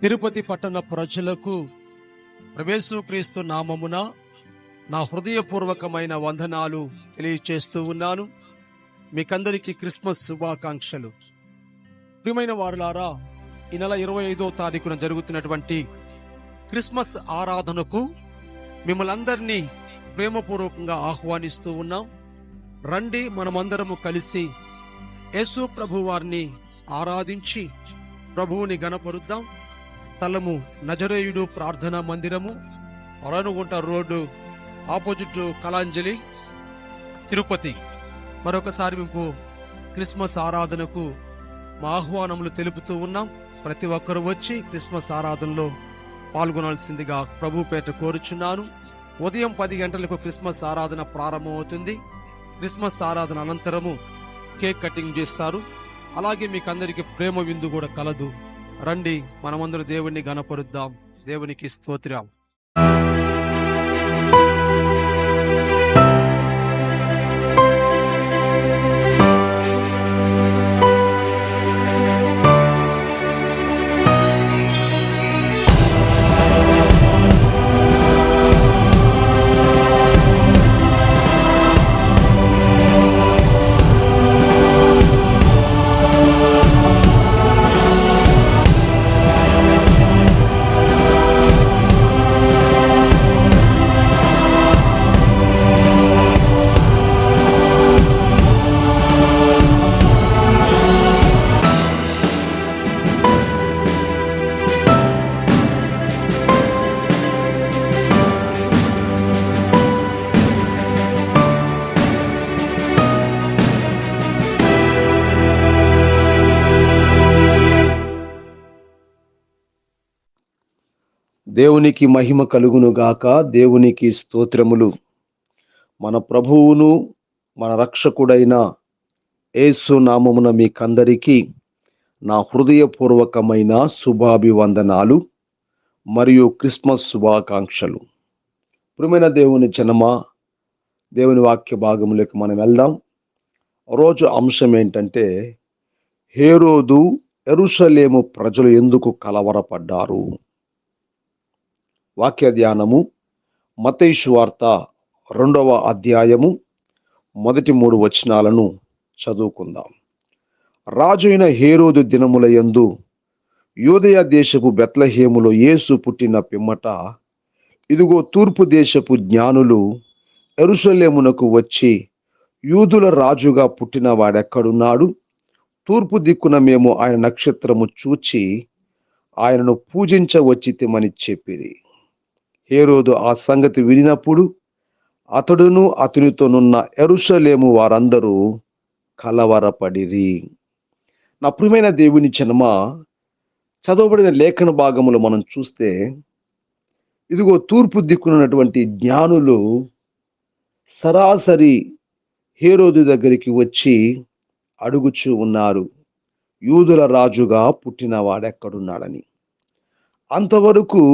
తిరుపతి పట్టణ ప్రజలకు యేసుక్రీస్తు నామమున నా హృదయపూర్వకమైన వందనాలు తెలియచేస్తూ ఉన్నాను. మీకందరికీ క్రిస్మస్ శుభాకాంక్షలు. ప్రియమైన వారులారా, ఈ నెల 25వ తారీఖున జరుగుతున్నటువంటి క్రిస్మస్ ఆరాధనకు మిమ్మల్ని అందరినీ ప్రేమపూర్వకంగా ఆహ్వానిస్తూ ఉన్నాం. రండి, మనమందరము కలిసి యేసు ప్రభు వారిని ఆరాధించి ప్రభువుని గణపరుద్దాం. స్థలము నజరేయుడు ప్రార్థనా మందిరము, రేణుగుంట రోడ్డు, ఆపోజిట్ కళాంజలి, తిరుపతి. మరొకసారి మేము క్రిస్మస్ ఆరాధనకు మా ఆహ్వానములు తెలుపుతూ ఉన్నాం. ప్రతి ఒక్కరు వచ్చి క్రిస్మస్ ఆరాధనలో పాల్గొనాల్సిందిగా ప్రభు పేట కోరుచున్నాను. ఉదయం 10 గంటలకు క్రిస్మస్ ఆరాధన ప్రారంభమవుతుంది. క్రిస్మస్ ఆరాధన అనంతరము కేక్ కటింగ్ చేస్తారు. అలాగే మీకు అందరికీ ప్రేమ విందు కూడా కలదు. రండి, మనమందరూ దేవుణ్ణి గణపరుద్దాం. దేవునికి స్తోత్రం. దేవునికి మహిమ కలుగును గాక. దేవునికి స్తోత్రములు. మన ప్రభువును మన రక్షకుడైన యేసు నామమున మీకందరికీ నా హృదయపూర్వకమైన శుభాభివందనాలు మరియు క్రిస్మస్ శుభాకాంక్షలు. ప్రియమైన దేవుని జనమా, దేవుని వాక్య భాగములకు మనం వెళ్దాం. రోజు అంశం ఏంటంటే, హేరోదు యెరూషలేము ప్రజలు ఎందుకు కలవరపడ్డారు. వాక్య ధ్యానము మత్తయి సువార్త 2వ అధ్యాయము 1-3 వచనాలను చదువుకుందాం. రాజు అయిన హేరోదు దినముల యందు యూదయ దేశపు బెత్లెహేములో యేసు పుట్టిన పిమ్మట, ఇదిగో తూర్పు దేశపు జ్ఞానులు యెరూషలేమునకు వచ్చి, యూదుల రాజుగా పుట్టిన వాడెక్కడున్నాడు? తూర్పు దిక్కున మేము ఆయన నక్షత్రము చూచి ఆయనను పూజించవచ్చితిమని చెప్పిరి. హేరోదు ఆ సంగతి వినినప్పుడు అతడును అతనితోనున్న యెరూషలేము వారందరూ కలవరపడిరి. నా ప్రియమైన దేవుని జనమా, చదవబడిన లేఖన భాగములు మనం చూస్తే, ఇదిగో తూర్పు దిక్కునున్నటువంటి జ్ఞానులు సరాసరి హేరోదు దగ్గరికి వచ్చి అడుగుచూ ఉన్నారు, యూదుల రాజుగా పుట్టిన వాడెక్కడున్నాడని. అంతవరకు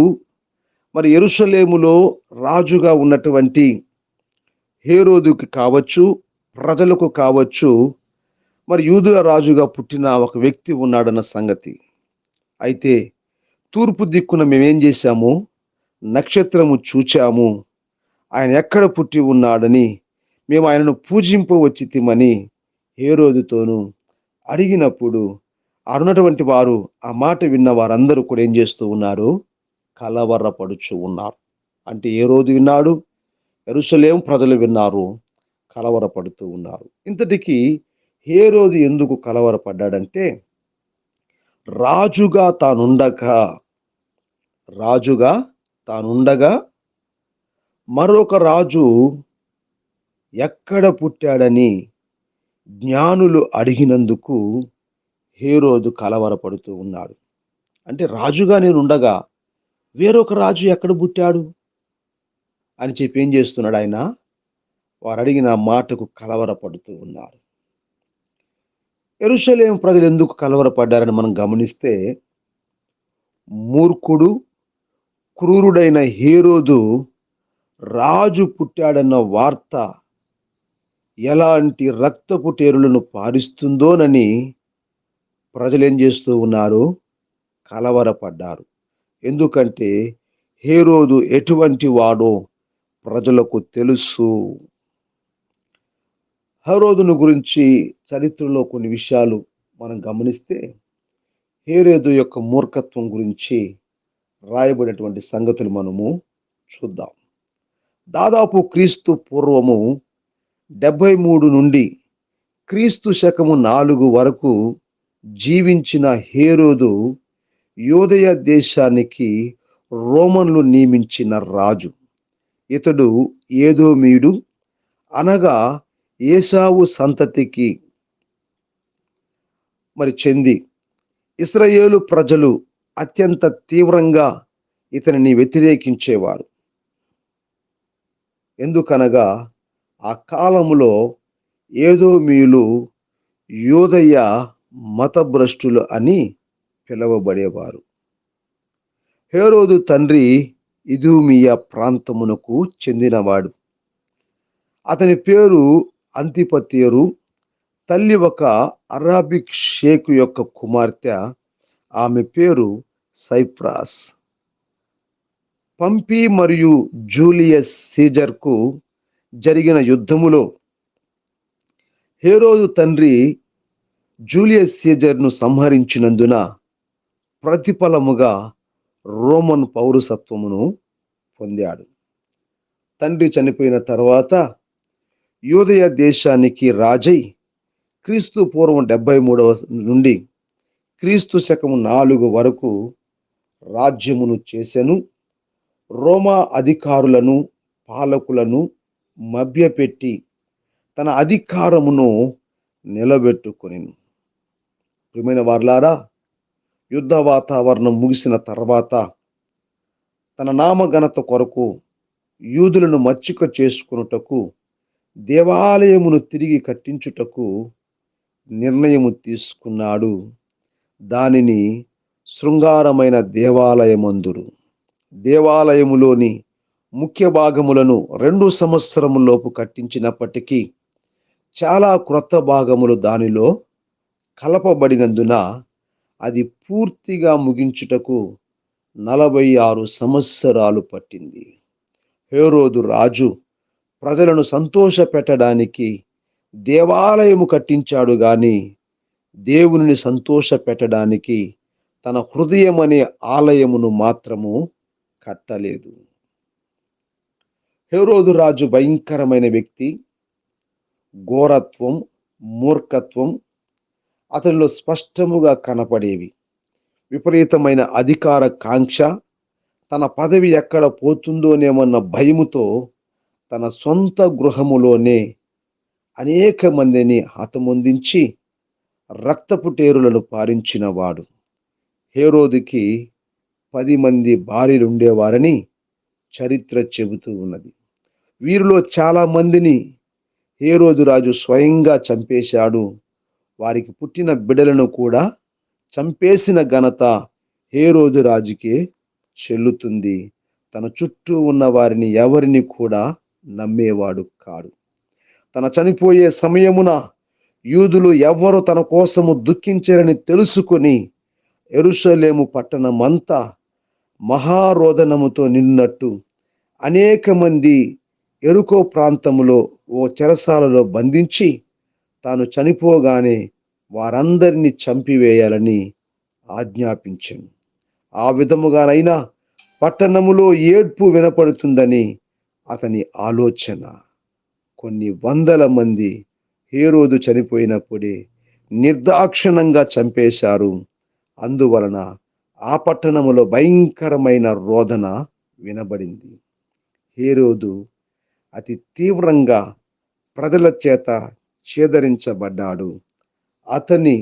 మరి యెరూషలేములో రాజుగా ఉన్నటువంటి హేరోదుకి కావచ్చు, ప్రజలకు కావచ్చు, మరి యూదుల రాజుగా పుట్టిన ఒక వ్యక్తి ఉన్నాడన్న సంగతి. అయితే తూర్పు దిక్కున మేమేం చేశాము? నక్షత్రము చూచాము, ఆయన ఎక్కడ పుట్టి ఉన్నాడని మేము ఆయనను పూజింపవచ్చితిమని హేరోదుతోనూ అడిగినప్పుడు, అన్నటువంటి వారు, ఆ మాట విన్న వారందరూ కూడా ఏం చేస్తూ ఉన్నారు? కలవరపడుచు ఉన్నారు. అంటే హేరోదు విన్నాడు, యెరూషలేము ప్రజలు విన్నారు, కలవరపడుతూ ఉన్నారు. ఇంతటికి హేరోదు ఎందుకు కలవరపడ్డాడంటే, రాజుగా తానుండగా మరొక రాజు ఎక్కడ పుట్టాడని జ్ఞానులు అడిగినందుకు హేరోదు కలవరపడుతూ ఉన్నాడు. అంటే రాజుగా నేనుండగా వేరొక రాజు ఎక్కడ పుట్టాడు అని చెప్పి ఏం చేస్తున్నాడు ఆయన? వారు అడిగిన మాటకు కలవరపడుతూ ఉన్నారు. యెరూషలేము ప్రజలు ఎందుకు కలవరపడ్డారని మనం గమనిస్తే, మూర్ఖుడు క్రూరుడైన హేరోదు రాజు పుట్టాడన్న వార్త ఎలాంటి రక్తపు టేరులను పారిస్తుందోనని ప్రజలు ఏం చేస్తూ ఉన్నారు? కలవరపడ్డారు. ఎందుకంటే హేరోదు ఎటువంటి వాడో ప్రజలకు తెలుసు. హేరోదును గురించి చరిత్రలో కొన్ని విషయాలు మనం గమనిస్తే హేరోదు యొక్క మూర్ఖత్వం గురించి రాయబడినటువంటి సంగతులు మనము చూద్దాం. దాదాపు క్రీస్తు పూర్వము 73 నుండి క్రీస్తు శకము 4 వరకు జీవించిన హేరోదు యూదయ దేశానికి రోమన్లు నియమించిన రాజు. ఇతడు ఏదోమీయుడు అనగా ఏశావు సంతతికి చెంది ఇశ్రాయేలు ప్రజలు అత్యంత తీవ్రంగా ఇతనిని వ్యతిరేకించేవారు. ఎందుకనగా ఆ కాలములో ఏదోమీయులు యూదయ మతభ్రష్టులు అని పిలువబడేవారు. హేరోదు తండ్రి ఇదూమియా ప్రాంతమునకు చెందినవాడు. అతని పేరు అంతిపతేరు. తల్లి ఒక అరాబిక్ షేకు యొక్క కుమార్తె. ఆమె పేరు సైప్రాస్. పంపి మరియు జూలియస్ సీజర్కు జరిగిన యుద్ధములో హేరోదు తండ్రి జూలియస్ సీజర్ను సంహరించినందున ప్రతిఫలముగా రోమన్ పౌరసత్వమును పొందాడు. తండ్రి చనిపోయిన తర్వాత యూదయ దేశానికి రాజై క్రీస్తు పూర్వం 73 నుండి క్రీస్తు శకము 4 వరకు రాజ్యమును చేసెను. రోమా అధికారులను పాలకులను మభ్యపెట్టి తన అధికారమును నిలబెట్టుకొనెను. ప్రియమైన వారలారా, యుద్ధ వాతావరణం ముగిసిన తర్వాత తన నామఘనత కొరకు యూదులను మచ్చిక చేసుకొనుటకు దేవాలయమును తిరిగి కట్టించుటకు నిర్ణయము తీసుకున్నాడు. దానిని శృంగారమైన దేవాలయమందురు. దేవాలయములోని ముఖ్య భాగములను 2 సంవత్సరములోపు కట్టించినప్పటికీ చాలా క్రొత్త భాగములు దానిలో కలపబడినందున అది పూర్తిగా ముగించుటకు 46 సంవత్సరాలు పట్టింది. హేరోదు రాజు ప్రజలను సంతోష పెట్టడానికి దేవాలయము కట్టించాడు గాని దేవునిని సంతోష పెట్టడానికి తన హృదయం అనే ఆలయమును మాత్రము కట్టలేదు. హేరోదు రాజు భయంకరమైన వ్యక్తి. ఘోరత్వం, మూర్ఖత్వం అతనిలో స్పష్టముగా కనపడేవి. విపరీతమైన అధికార కాంక్ష, తన పదవి ఎక్కడ పోతుందోనేమన్న భయముతో తన సొంత గృహములోనే అనేక మందిని హతమొందించి రక్తపుటేరులను పారించినవాడు. హేరోదుకి 10 మంది భార్యలుండేవారని చరిత్ర చెబుతూ ఉన్నది. వీరిలో చాలా మందిని హేరోదు రాజు స్వయంగా చంపేశాడు. వారికి పుట్టిన బిడ్డలను కూడా చంపేసిన ఘనత హేరోదు రాజుకే చెల్లుతుంది. తన చుట్టూ ఉన్న వారిని ఎవరిని కూడా నమ్మేవాడు కాడు. తన చనిపోయే సమయమున యూదులు ఎవ్వరు తన కోసము దుఃఖించరని తెలుసుకొని యెరూషలేము పట్టణమంతా మహారోదనముతో నిన్నట్టు అనేక మంది యెరికో ప్రాంతములో ఓ చెరసాలలో బంధించి తాను చనిపోగానే వారందరినీ చంపివేయాలని ఆజ్ఞాపించెను. ఆ విధముగానైనా పట్టణములో ఏడ్పు వినపడుతుందని అతని ఆలోచన. కొన్ని వందల మంది హేరోదు చనిపోయినప్పుడే నిర్దాక్షిణంగా చంపేశారు. అందువలన ఆ పట్టణములో భయంకరమైన రోదన వినబడింది. హేరోదు అతి తీవ్రంగా ప్రజల చేత ఛేదరించబడ్డాడు. అతని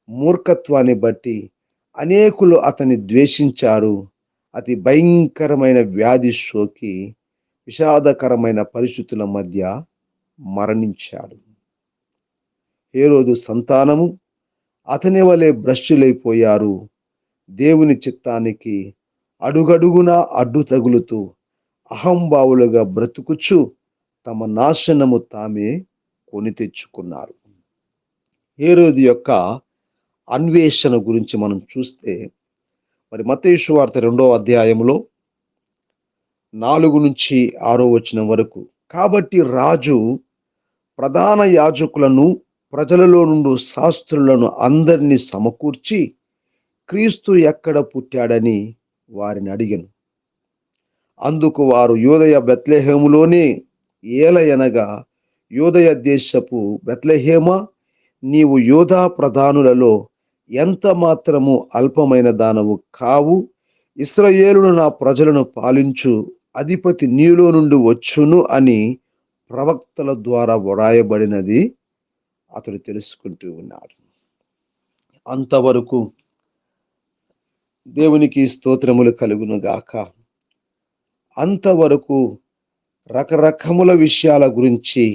మూర్ఖత్వాన్ని బట్టి అనేకులు అతన్ని ద్వేషించారు. అతి భయంకరమైన వ్యాధి సోకి విషాదకరమైన పరిస్థితుల మధ్య మరణించాడు. హేరోదు సంతానము అతని వలె భ్రష్టులైపోయారు. దేవుని చిత్తానికి అడుగడుగునా అడ్డు తగులుతూ అహంభావులుగా బ్రతుకుచు తమ నాశనము తామే కొని తెచ్చుకున్నారు. హేరోదు యొక్క అన్వేషణ గురించి మనం చూస్తే మరి మత్తయి సువార్త 2వ అధ్యాయములో 4-6 వరకు. కాబట్టి రాజు ప్రధాన యాజకులను ప్రజలలో నుండి శాస్త్రులను అందరినీ సమకూర్చి క్రీస్తు ఎక్కడ పుట్టాడని వారిని అడిగెను. అందుకు వారు యూదయ బెత్లెహేములోనే, ఏలయనగా యూదయ దేశపు బెత్లెహేమా, నీవు యూదా ప్రధానులలో ఎంత మాత్రము అల్పమైన దానవు కావు, ఇశ్రాయేలును నా ప్రజలను పాలించు అధిపతి నీలో నుండి వచ్చును అని ప్రవక్తల ద్వారా వ్రాయబడినది అతడు తెలుసుకుంటూ ఉన్నాడు. అంతవరకు దేవునికి స్తోత్రములు కలుగును గాక. అంతవరకు రకరకముల విషయాల గురించి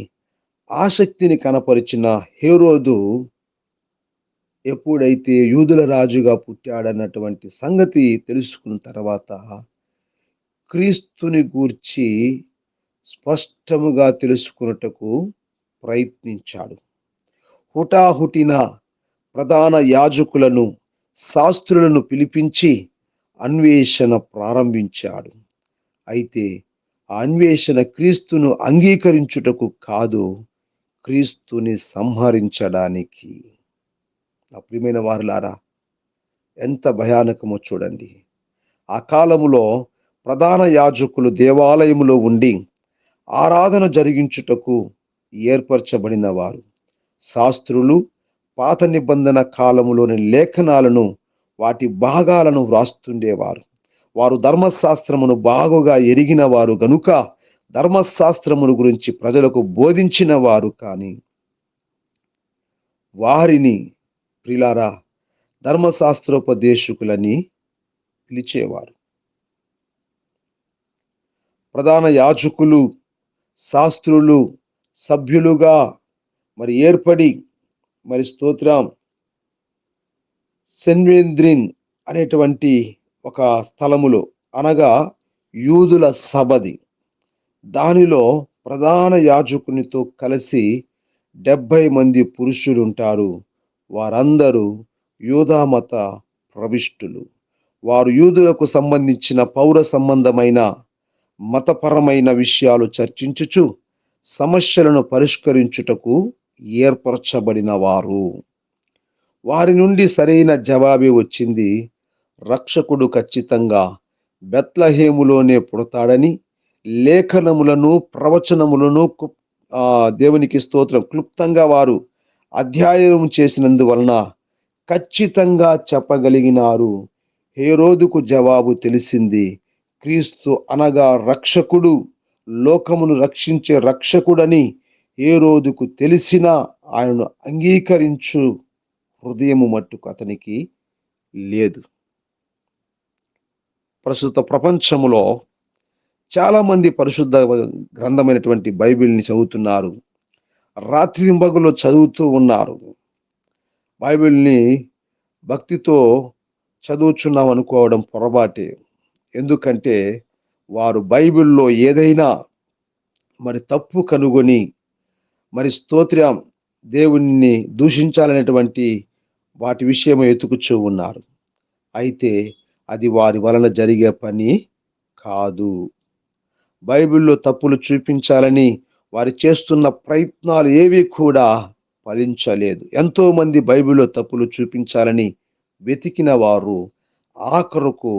ఆసక్తిని కనపరిచిన హేరోదు ఎప్పుడైతే యూదుల రాజుగా పుట్టాడన్నటువంటి సంగతి తెలుసుకున్న తర్వాత క్రీస్తుని గూర్చి స్పష్టముగా తెలుసుకున్నటకు ప్రయత్నించాడు. హుటాహుటిన ప్రధాన యాజకులను, శాస్త్రులను పిలిపించి అన్వేషణ ప్రారంభించాడు. అయితే ఆ అన్వేషణ క్రీస్తును అంగీకరించుటకు కాదు, క్రీస్తుని సంహరించడానికి. నా ప్రియమైన వారులారా, ఎంత భయానకమో చూడండి. ఆ కాలములో ప్రధాన యాజకులు దేవాలయములో ఉండి ఆరాధన జరిగించుటకు ఏర్పరచబడిన వారు. శాస్త్రులు పాత నిబంధన కాలములోని లేఖనాలను, వాటి భాగాలను వ్రాస్తుండేవారు. వారు ధర్మశాస్త్రమును బాగుగా ఎరిగిన వారు గనుక ధర్మశాస్త్రమును గురించి ప్రజలకు బోధించిన వారు. కానీ వారిని ప్రిలారా ధర్మశాస్త్రోపదేశకులని పిలిచేవారు. ప్రధాన యాజకులు, శాస్త్రులు సభ్యులుగా ఏర్పడి స్తోత్రం సెన్వేంద్రిన్ అనేటువంటి ఒక స్థలములో, అనగా యూదుల సభది, దానిలో ప్రధాన యాజకునితో కలిసి 70 మంది పురుషులు ఉంటారు. వారందరూ యూదామత ప్రవిష్టులు. వారు యూదులకు సంబంధించిన పౌర సంబంధమైన మతపరమైన విషయాలు చర్చించుచు సమస్యలను పరిష్కరించుటకు ఏర్పరచబడిన వారు. వారి నుండి సరైన జవాబే వచ్చింది. రక్షకుడు ఖచ్చితంగా బెత్లెహేములోనే పుడతాడని లేఖనములను, ప్రవచనములను దేవునికి స్తోత్రం క్లుప్తంగా వారు అధ్యయనం చేసినందువలన ఖచ్చితంగా చెప్పగలిగినారు. హేరోదుకు జవాబు తెలిసింది. క్రీస్తు అనగా రక్షకుడు, లోకమును రక్షించే రక్షకుడని హేరోదుకు తెలిసిన ఆయనను అంగీకరించు హృదయము మట్టుకు అతనికి లేదు. ప్రస్తుత ప్రపంచములో చాలా మంది పరిశుద్ధ గ్రంథమైనటువంటి బైబిల్ని చదువుతున్నారు. రాత్రింబగలు చదువుతూ ఉన్నారు. బైబిల్ని భక్తితో చదువుచున్నాం అనుకోవడం పొరపాటే. ఎందుకంటే వారు బైబిల్లో ఏదైనా తప్పు కనుగొని స్తోత్రం దేవుణ్ణి దూషించాలనేటువంటి వాటి విషయమై ఎతుకుచూ ఉన్నారు. అయితే అది వారి వలన జరిగే పని కాదు. బైబిల్లో తప్పులు చూపించాలని వారు చేస్తున్న ప్రయత్నాలు ఏవి కూడా ఫలించలేదు. ఎంతో మంది బైబిల్లో తప్పులు చూపించాలని వెతికిన వారు ఆఖరుకు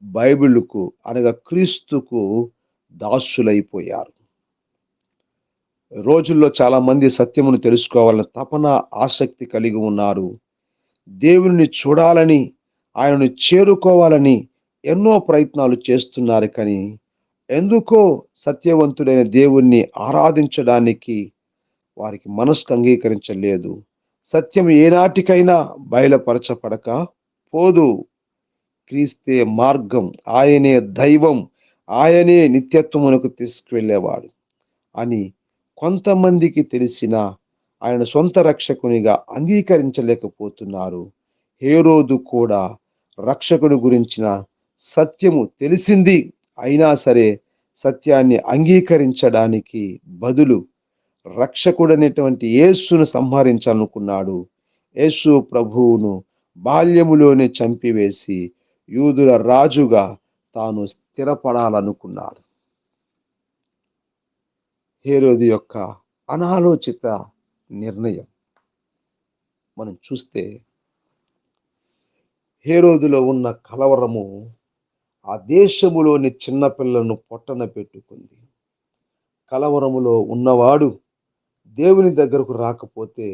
బైబిలుకు, అనగా క్రీస్తుకు దాసులైపోయారు. రోజుల్లో చాలా మంది సత్యమును తెలుసుకోవాలని తపన, ఆసక్తి కలిగి ఉన్నారు. దేవుని చూడాలని, ఆయనను చేరుకోవాలని ఎన్నో ప్రయత్నాలు చేస్తున్నారు. కానీ ఎందుకో సత్యవంతుడైన దేవుణ్ణి ఆరాధించడానికి వారికి మనస్సు అంగీకరించలేదు. సత్యం ఏనాటికైనా బయలుపరచబడక పోదు. క్రీస్తే మార్గం, ఆయనే దైవం, ఆయనే నిత్యత్వమునకు తీసుకువెళ్ళేవాడు అని కొంతమందికి తెలిసిన ఆయన సొంత రక్షకునిగా అంగీకరించలేకపోతున్నారు. హేరోదు కూడా రక్షకుని గురించిన సత్యము తెలిసింది, అయినా సరే సత్యాన్ని అంగీకరించడానికి బదులు రక్షకుడనేటువంటి యేసును సంహరించాలనుకున్నాడు. యేసు ప్రభువును బాల్యములోనే చంపివేసి యూదుల రాజుగా తాను స్థిరపడాలనుకున్నాడు. హేరోదు యొక్క అనాలోచిత నిర్ణయం మనం చూస్తే, హేరోదులో ఉన్న కలవరము ఆ దేశములోని చిన్నపిల్లలను పొట్టన పెట్టుకుంది. కలవరములో ఉన్నవాడు దేవుని దగ్గరకు రాకపోతే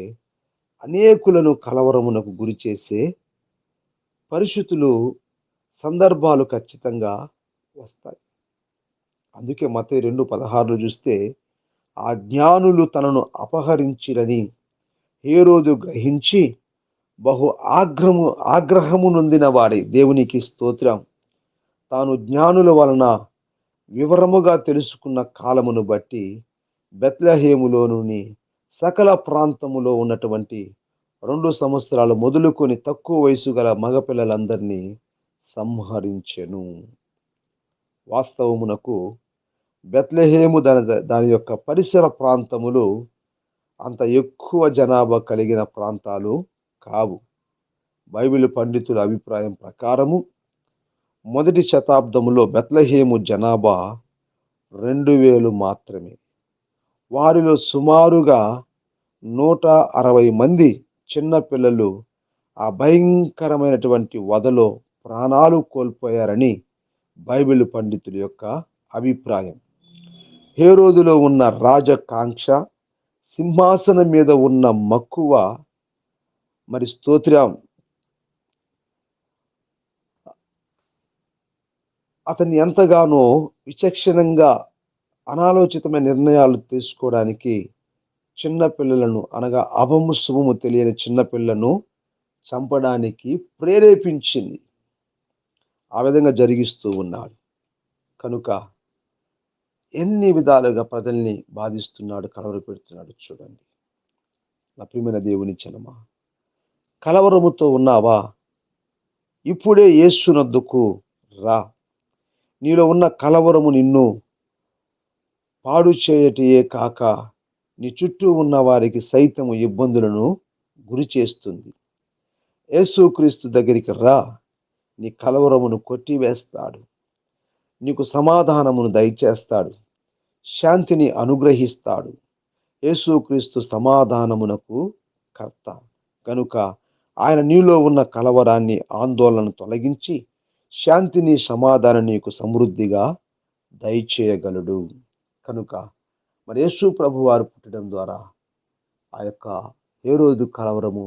అనేకులను కలవరమునకు గురి చేసే పరిస్థితులు, సందర్భాలు ఖచ్చితంగా వస్తాయి. అందుకే మత్తయి 2:16 చూస్తే, ఆ జ్ఞానులు తనను అపహరించిరని హేరోదు గ్రహించి బహు ఆగ్రహము నొందిన వాడి, దేవునికి స్తోత్రం, తాను జ్ఞానుల వలన వివరముగా తెలుసుకున్న కాలమును బట్టి బెత్లెహేములోని సకల ప్రాంతములో ఉన్నటువంటి 2 సంవత్సరాలు మొదలుకొని తక్కువ వయసు గల మగపిల్లలందరినీ సంహరించెను. వాస్తవమునకు బెత్లెహేము దాని యొక్క పరిసర ప్రాంతములు అంత ఎక్కువ జనాభా కలిగిన ప్రాంతాలు కావు. బైబిల్ పండితుల అభిప్రాయం ప్రకారము మొదటి శతాబ్దములో బెత్లెహేము జనాభా 2000 మాత్రమే. వారిలో సుమారుగా 160 మంది చిన్న పిల్లలు ఆ భయంకరమైనటువంటి వధలో ప్రాణాలు కోల్పోయారని బైబిల్ పండితుల యొక్క అభిప్రాయం. హేరోదులో ఉన్న రాజకాంక్ష, సింహాసనం మీద ఉన్న మక్కువ, మరి స్తోత్రం, అతన్ని ఎంతగానో విచక్షణంగా అనాలోచితమైన నిర్ణయాలు తీసుకోవడానికి చిన్న పిల్లలను, అనగా అభము శుభము తెలియని చిన్న పిల్లను చంపడానికి ప్రేరేపించింది. ఆ విధంగా జరిగిస్తూ ఉన్నాడు. కనుక ఎన్ని విధాలుగా ప్రజల్ని బాధిస్తున్నాడు, కలవర పెడుతున్నాడు చూడండి. నా ప్రియమైన దేవుని జనమా, కలవరముతో ఉన్నావా? ఇప్పుడే యేసునొద్దకు రా. నీలో ఉన్న కలవరము నిన్ను పాడు చేయటియే కాక నీ చుట్టూ ఉన్న వారికి సైతము ఇబ్బందులను గురి చేస్తుంది. యేసుక్రీస్తు దగ్గరికి రా. నీ కలవరమును కొట్టివేస్తాడు. నీకు సమాధానమును దయచేస్తాడు. శాంతిని అనుగ్రహిస్తాడు. యేసుక్రీస్తు సమాధానమునకు కర్త. కనుక ఆయన నీలో ఉన్న కలవరాన్ని, ఆందోళనను తొలగించి శాంతిని, సమాధానం నీకు సమృద్ధిగా దయచేయగలడు. కనుక మరి యేసు ప్రభు వారు పుట్టడం ద్వారా ఆ యొక్క హేరోదు కలవరము,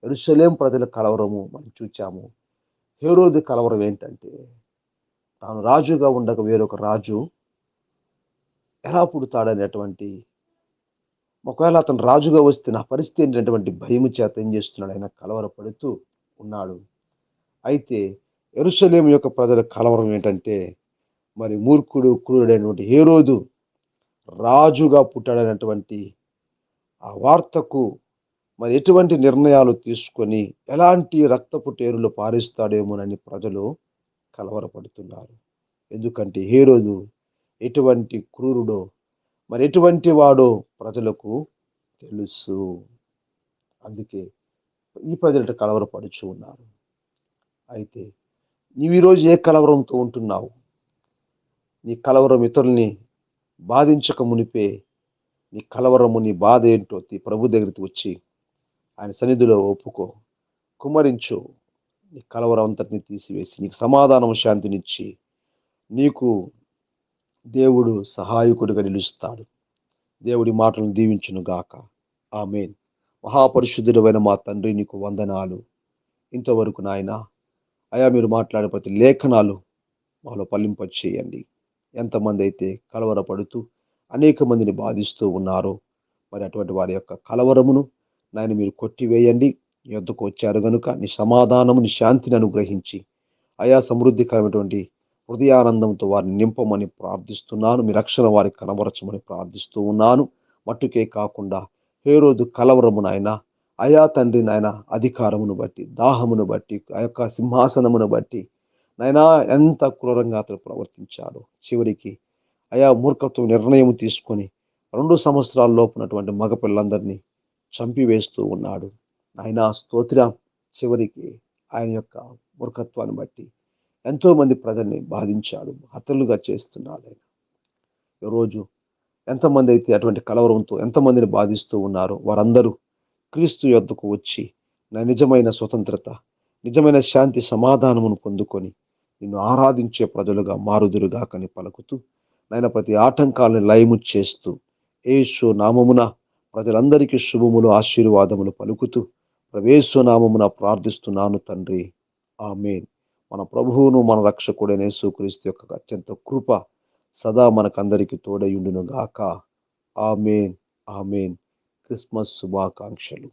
యెరూషలేము ప్రజల కలవరము మనం చూచాము. హేరోదు కలవరం ఏంటంటే, తాను రాజుగా ఉండక వేరొక రాజు ఎలా పుడతాడనేటువంటి, ఒకవేళ అతను రాజుగా వస్తే నా పరిస్థితి ఏంటంటే భయము చేత ఏం చేస్తున్నాడు, ఆయన కలవరపడుతూ ఉన్నాడు. అయితే యెరూషలేము యొక్క ప్రజల కలవరం ఏంటంటే, మరి మూర్ఖుడు, క్రూరుడైనటువంటి హేరోదు రాజుగా పుట్టాడైనటువంటి ఆ వార్తకు మరి ఎటువంటి నిర్ణయాలు తీసుకొని ఎలాంటి రక్తపు టేరులు పారిస్తాడేమోనని ప్రజలు కలవరపడుతున్నారు. ఎందుకంటే హేరోదు ఎటువంటి క్రూరుడో, మరి ఎటువంటి వాడో ప్రజలకు తెలుసు. అందుకే ఈ ప్రజలు కలవరపడుచు ఉన్నారు. అయితే నీవు ఈరోజు ఏ కలవరంతో ఉంటున్నావు? నీ కలవరం ఇతరుల్ని బాధించక మునిపే నీ కలవరము, నీ బాధ ఏంటో ప్రభు దగ్గరికి వచ్చి ఆయన సన్నిధిలో ఒప్పుకో, కుమ్మరించు. నీ కలవరం అంతటిని తీసివేసి నీకు సమాధానం, శాంతినిచ్చి నీకు దేవుడు సహాయకుడిగా నిలుస్తాడు. దేవుడి మాటలను దీవించును గాక. ఆమేన్. మహాపరిశుద్ధుడైన మా తండ్రి, నీకు వందనాలు. ఇంతవరకు నాయన అయా మీరు మాట్లాడే ప్రతి లేఖనాలు మాలో ఫలింపచేయండి. ఎంతమంది అయితే కలవరపడుతూ అనేక మందిని బాధిస్తూ ఉన్నారో, మరి అటువంటి వారి యొక్క కలవరమును నాయన మీరు కొట్టివేయండి. ఈ యొద్దకు వచ్చారు గనుక నీ సమాధానము, నీ శాంతిని అనుగ్రహించి అయా సమృద్ధికరమైనటువంటి హృదయానందంతో వారిని నింపమని ప్రార్థిస్తున్నాను. మీ రక్షణ వారికి కనబరచమని ప్రార్థిస్తూ ఉన్నాను. మట్టుకే కాకుండా హేరోదు కలవరము నాయన, అయా తండ్రి నాయన, అధికారమును బట్టి, దాహమును బట్టి, ఆ యొక్క సింహాసనమును బట్టి నాయనా ఎంత క్రూరంగా అతను ప్రవర్తించాడు. చివరికి అయా మూర్ఖత్వం నిర్ణయం తీసుకొని 2 సంవత్సరాల లోపునటువంటి మగపిల్లలందరినీ చంపివేస్తూ ఉన్నాడు. ఆయన స్తోత్రం. చివరికి ఆయన యొక్క మూర్ఖత్వాన్ని బట్టి ఎంతో మంది ప్రజల్ని బాధించాడు, హతలుగా చేస్తున్నాడు ఆయన. ఈరోజు ఎంతమంది అయితే అటువంటి కలవరంతో ఎంతమందిని బాధిస్తూ ఉన్నారో వారందరూ క్రీస్తు యొద్దకు వచ్చి నా నిజమైన స్వతంత్రత, నిజమైన శాంతి సమాధానమును పొందుకొని నిన్ను ఆరాధించే ప్రజలుగా మారుదురుగాకని పలుకుతూ, నాయన ప్రతి ఆటంకాలను లయము చేస్తూ యేసు నామమున ప్రజలందరికీ శుభములు ఆశీర్వాదములు పలుకుతూ యేసు నామమున ప్రార్థిస్తున్నాను తండ్రి. ఆమేన్. మన ప్రభువును మన రక్షకుడైన యేసుక్రీస్తు యొక్క అత్యంత కృప సదా మనకందరికి తోడయుండును గాక. ఆమేన్. ఆమేన్. క్రిస్మస్ శుభాకాంక్షలు.